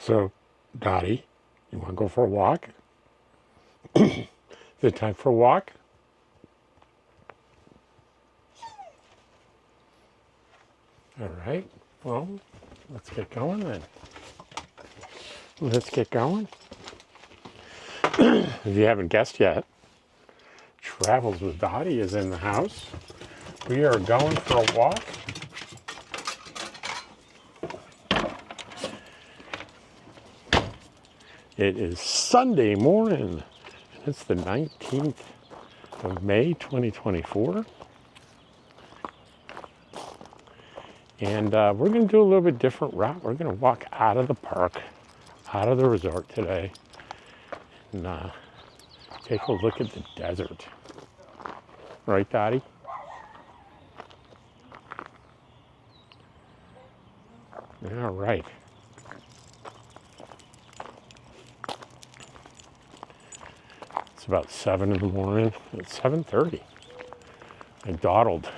So, Dottie, you want to go for a walk? Is it time for a walk? All right. Well, let's get going then. Let's get going. If you haven't guessed yet, Travels with Dottie is in the house. We are going for a walk. It is Sunday morning. It's the 19th of May, 2024. And we're going to do a little bit different route. We're going to walk out of the park, out of the resort today, and take a look at the desert. Right, Dottie? All right. It's about 7 in the morning. It's 7:30. I dawdled.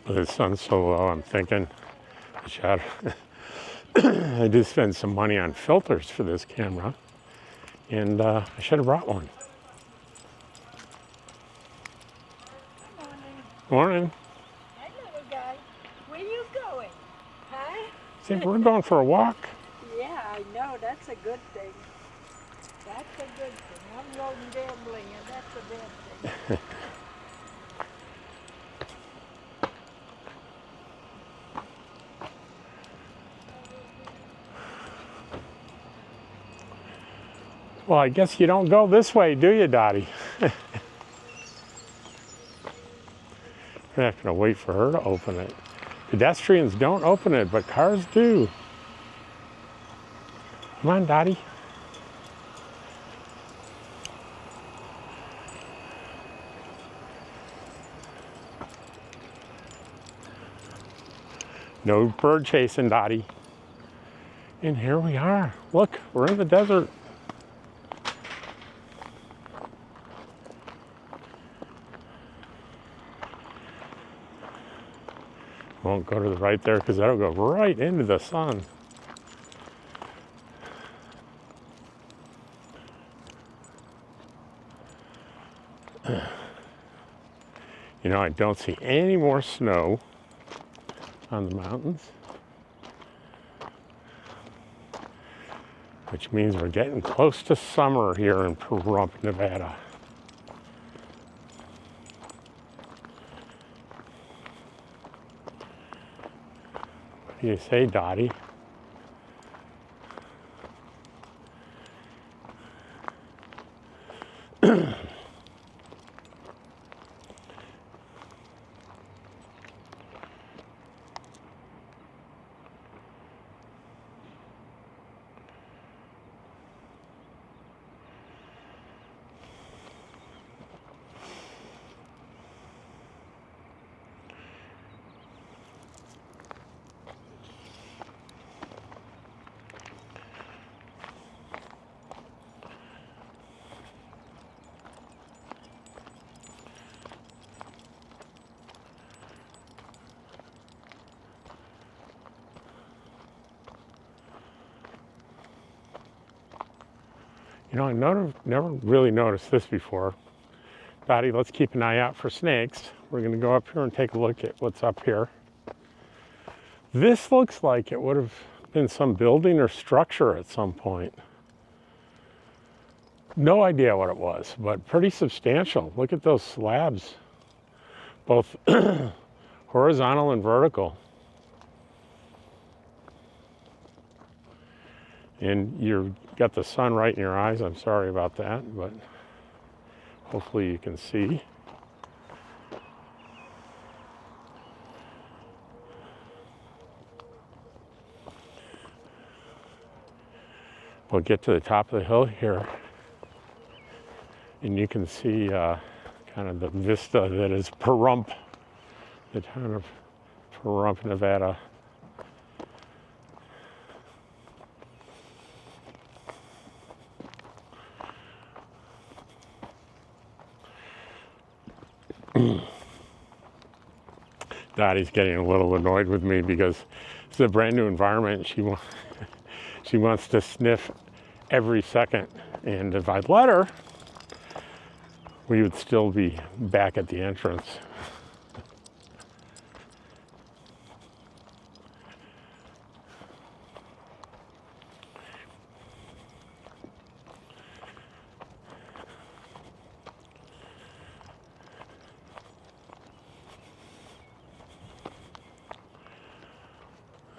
With the sun so low, I'm thinking I did spend some money on filters for this camera, and I should have brought one. Morning. Hi, little guy. Where you going? Huh? See, we're going for a walk. Yeah, I know. That's a good thing. That's a good thing. I'm road gambling, and that's a bad thing. Well, I guess you don't go this way, do you, Dottie? We're not going to wait for her to open it. Pedestrians don't open it, but cars do. Come on, Dottie. No bird chasing, Dottie. And here we are. Look, we're in the desert. Won't go to the right there because that'll go right into the sun. You know, I don't see any more snow on the mountains, which means we're getting close to summer here in Pahrump, Nevada. What do you say, Dottie? You know, I never really noticed this before. Dottie, let's keep an eye out for snakes. We're going to go up here and take a look at what's up here. This looks like it would have been some building or structure at some point. No idea what it was, but pretty substantial. Look at those slabs, both horizontal and vertical. And you've got the sun right in your eyes. I'm sorry about that, but hopefully you can see. we'll get to the top of the hill here, and you can see kind of the vista that is Pahrump, the town of Pahrump, Nevada. Dottie's getting a little annoyed with me because it's a brand new environment. She wants to sniff every second, and if I'd let her, we would still be back at the entrance.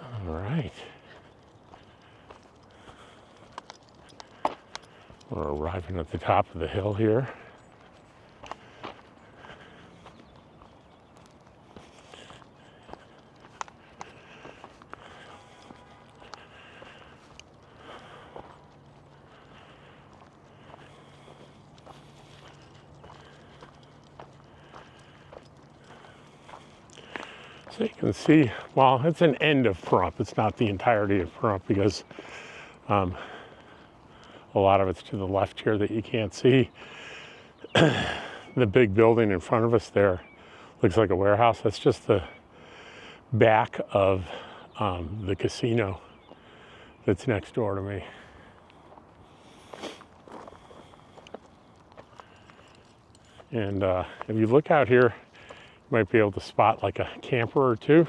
All right. We're arriving at the top of the hill here. So you can see, well, it's an end of Pahrump. It's not the entirety of Pahrump because a lot of it's to the left here that you can't see. The big building in front of us there looks like a warehouse. That's just the back of the casino that's next door to me. And if you look out here, you might be able to spot like a camper or two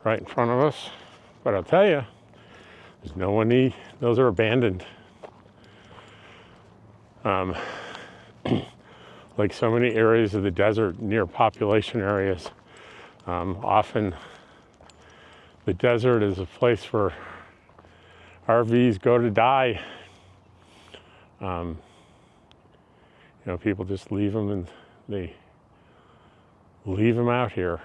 right in front of us. But I'll tell you, there's no one. Those are abandoned. Like so many areas of the desert near population areas, often the desert is a place where RVs go to die. You know, people just leave them, and they leave them out here.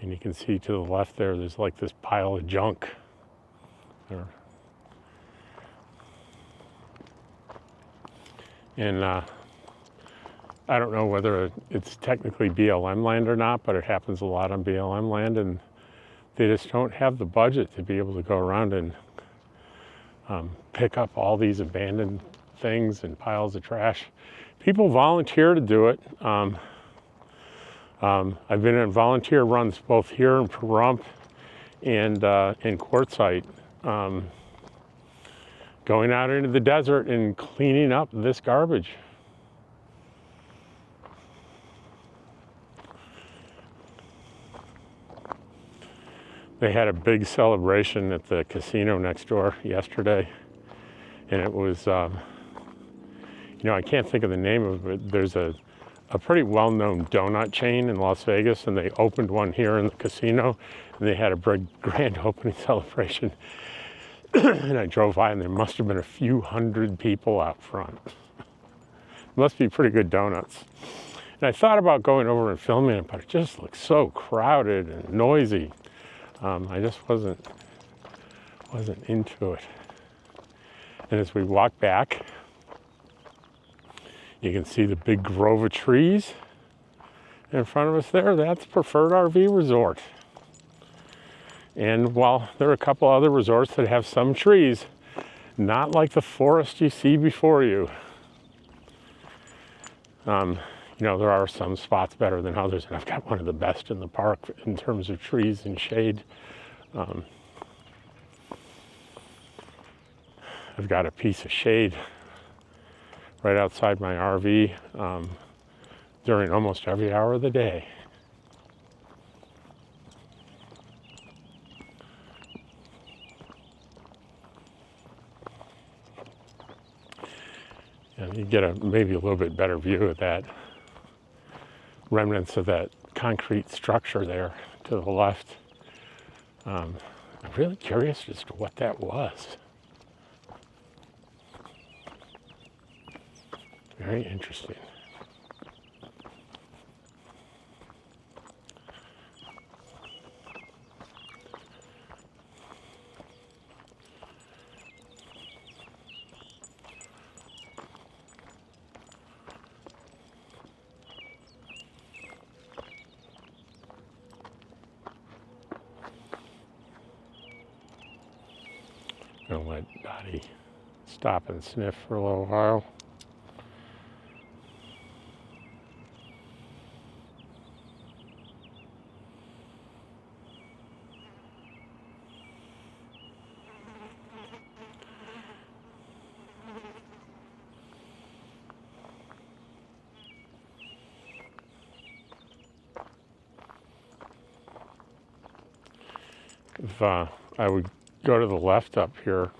And you can see to the left there's like this pile of junk. And I don't know whether it's technically BLM land or not, but it happens a lot on BLM land, and they just don't have the budget to be able to go around and pick up all these abandoned things and piles of trash. People volunteer to do it. I've been in volunteer runs both here in Pahrump and in Quartzsite, going out into the desert and cleaning up this garbage. They had a big celebration at the casino next door yesterday, and it was, you know, I can't think of the name of it. There's a pretty well-known donut chain in Las Vegas, and they opened one here in the casino, and they had a big grand opening celebration. And I drove by, and there must have been a few hundred people out front. Must be pretty good donuts. And I thought about going over and filming it, but it just looked so crowded and noisy. I just wasn't into it. And as we walk back, you can see the big grove of trees in front of us there. That's Preferred RV Resort. And while there are a couple other resorts that have some trees, not like the forest you see before you. You know, there are some spots better than others, and I've got one of the best in the park in terms of trees and shade. I've got a piece of shade right outside my RV during almost every hour of the day. And you get maybe a little bit better view of that remnants of that concrete structure there to the left. I'm really curious as to what that was. Very interesting. I'm gonna let Dottie stop and sniff for a little while. If I would go to the left up here,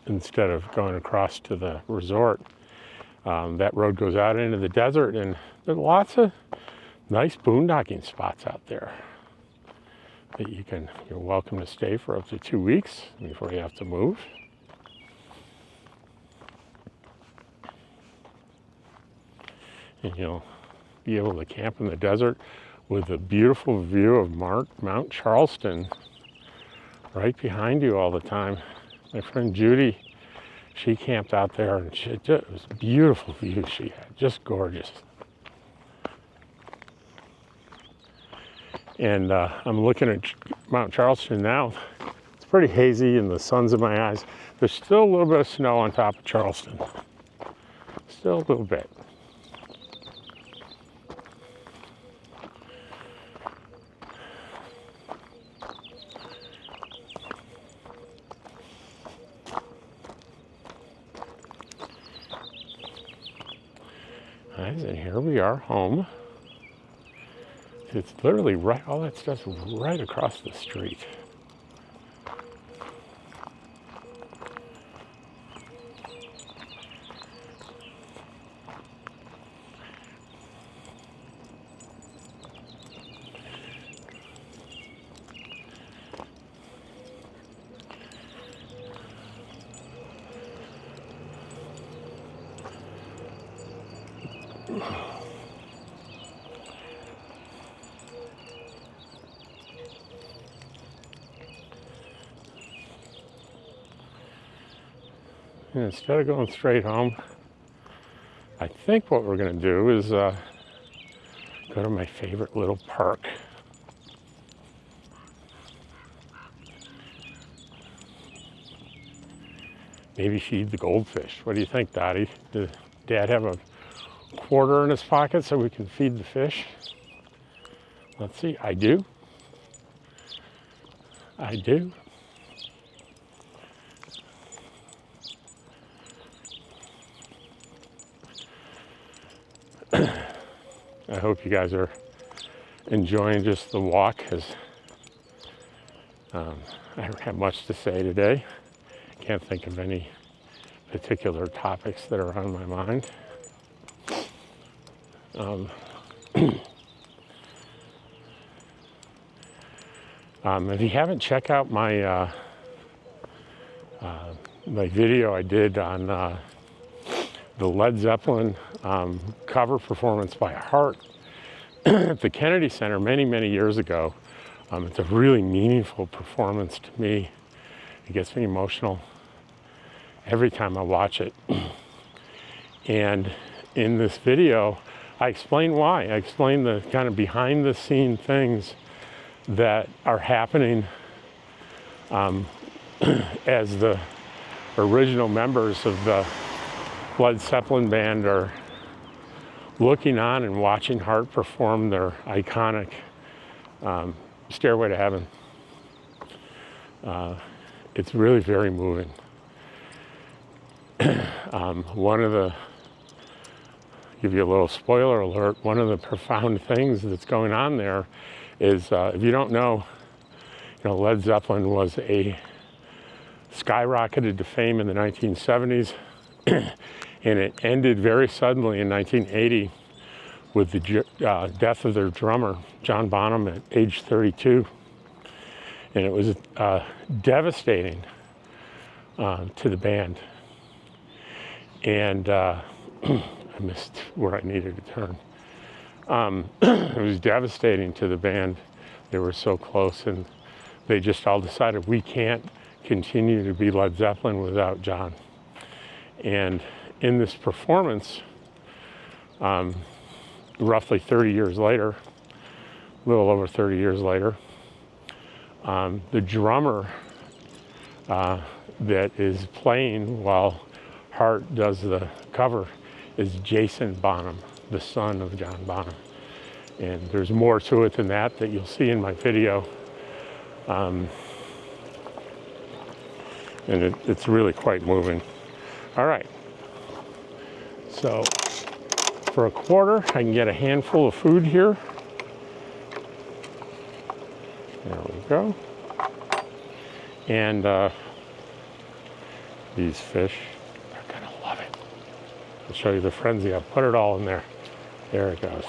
instead of going across to the resort, that road goes out into the desert, and there's lots of nice boondocking spots out there that you're welcome to stay for up to 2 weeks before you have to move. And you'll be able to camp in the desert with a beautiful view of Mount Charleston right behind you all the time. My friend Judy, she camped out there, and it was a beautiful view she had, just gorgeous. And I'm looking at Mount Charleston now. It's pretty hazy and the sun's in my eyes. There's still a little bit of snow on top of Charleston. Still a little bit. And here we are home. It's literally right, all that stuff's right across the street. And instead of going straight home, I think what we're going to do is go to my favorite little park. Maybe feed the goldfish. What do you think, Dottie? Does Dad have a quarter in his pocket so we can feed the fish? Let's see. I do. I do. I hope you guys are enjoying just the walk, because I don't have much to say today. Can't think of any particular topics that are on my mind. If you haven't, check out my my video I did on the Led Zeppelin cover performance by Heart at the Kennedy Center many years ago. It's a really meaningful performance to me. It gets me emotional every time I watch it. And in this video, I explain why. I explain the kind of behind the scene things that are happening as the original members of the Led Zeppelin band are looking on and watching Heart perform their iconic Stairway to Heaven. It's really very moving. Give you a little spoiler alert, one of the profound things that's going on there is, if you don't know, Led Zeppelin was skyrocketed to fame in the 1970s, and it ended very suddenly in 1980 with the death of their drummer, John Bonham, at age 32. And it was devastating to the band. And I missed where I needed to turn. It was devastating to the band. They were so close, and they just all decided we can't continue to be Led Zeppelin without John. And in this performance, roughly 30 years later, a little over 30 years later, The drummer that is playing while Hart does the cover is Jason Bonham, the son of John Bonham. And there's more to it than that you'll see in my video. And it's really quite moving. All right. So for $1, I can get a handful of food here. There we go. And these fish, they're gonna love it. I'll show you the frenzy. I'll put it all in there. There it goes.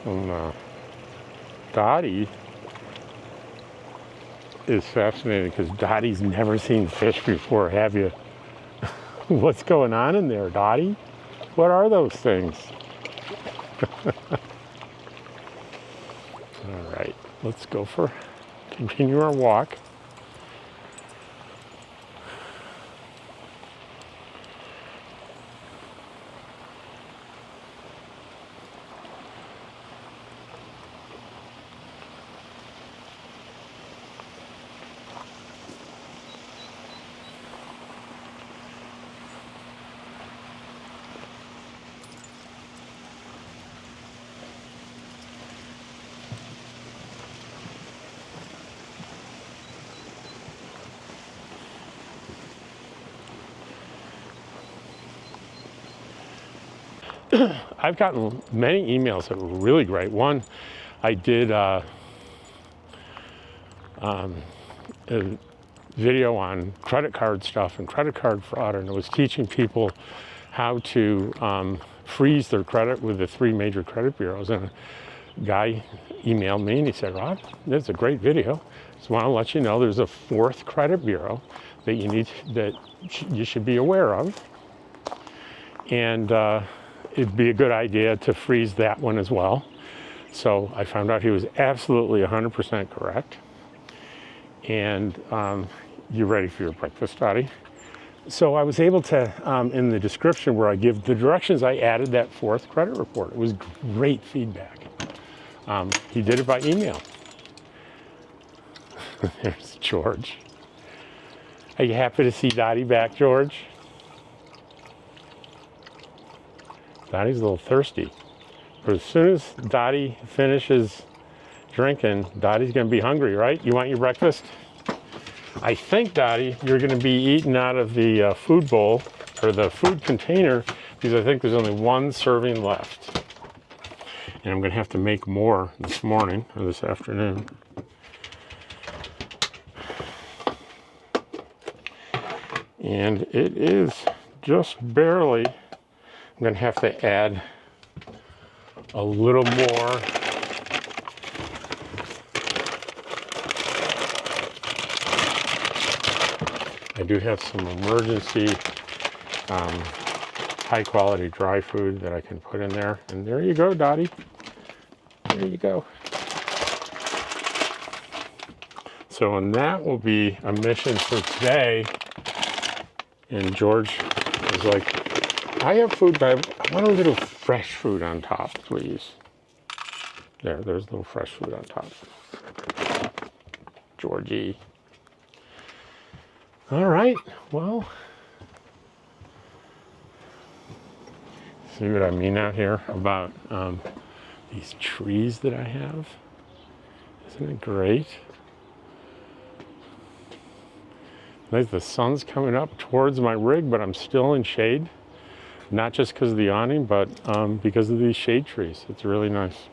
And Dottie is fascinating because Dottie's never seen fish before, have you? What's going on in there, Dottie? What are those things? All right, let's continue our walk. I've gotten many emails that were really great. One, I did a video on credit card stuff and credit card fraud, and it was teaching people how to freeze their credit with the 3 major credit bureaus. And a guy emailed me and he said, "Rob, that's a great video. Just want to let you know there's a 4th credit bureau that you should be aware of. And it'd be a good idea to freeze that one as well." So I found out he was absolutely 100% correct. And you ready for your breakfast, Dottie? So I was able to, in the description where I give the directions, I added that 4th credit report. It was great feedback. He did it by email. There's George. Are you happy to see Dottie back, George? Dottie's a little thirsty. But as soon as Dottie finishes drinking, Dottie's gonna be hungry, right? You want your breakfast? I think, Dottie, you're gonna be eating out of the food bowl, or the food container, because I think there's only 1 serving left. And I'm gonna have to make more this morning, or this afternoon. And it is just barely. I'm gonna have to add a little more. I do have some emergency high quality dry food that I can put in there. And there you go, Dottie. There you go. So, and that will be a mission for today. And George was like, "I have food, but I want a little fresh food on top, please." There's a little fresh food on top. Georgie. All right, well, see what I mean out here about these trees that I have? Isn't it great? Nice, the sun's coming up towards my rig, but I'm still in shade. Not just because of the awning, but because of these shade trees. It's really nice.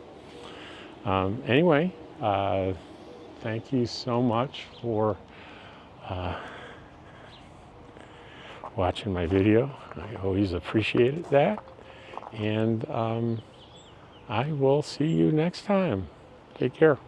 Anyway, thank you so much for watching my video. I always appreciated that. And I will see you next time. Take care.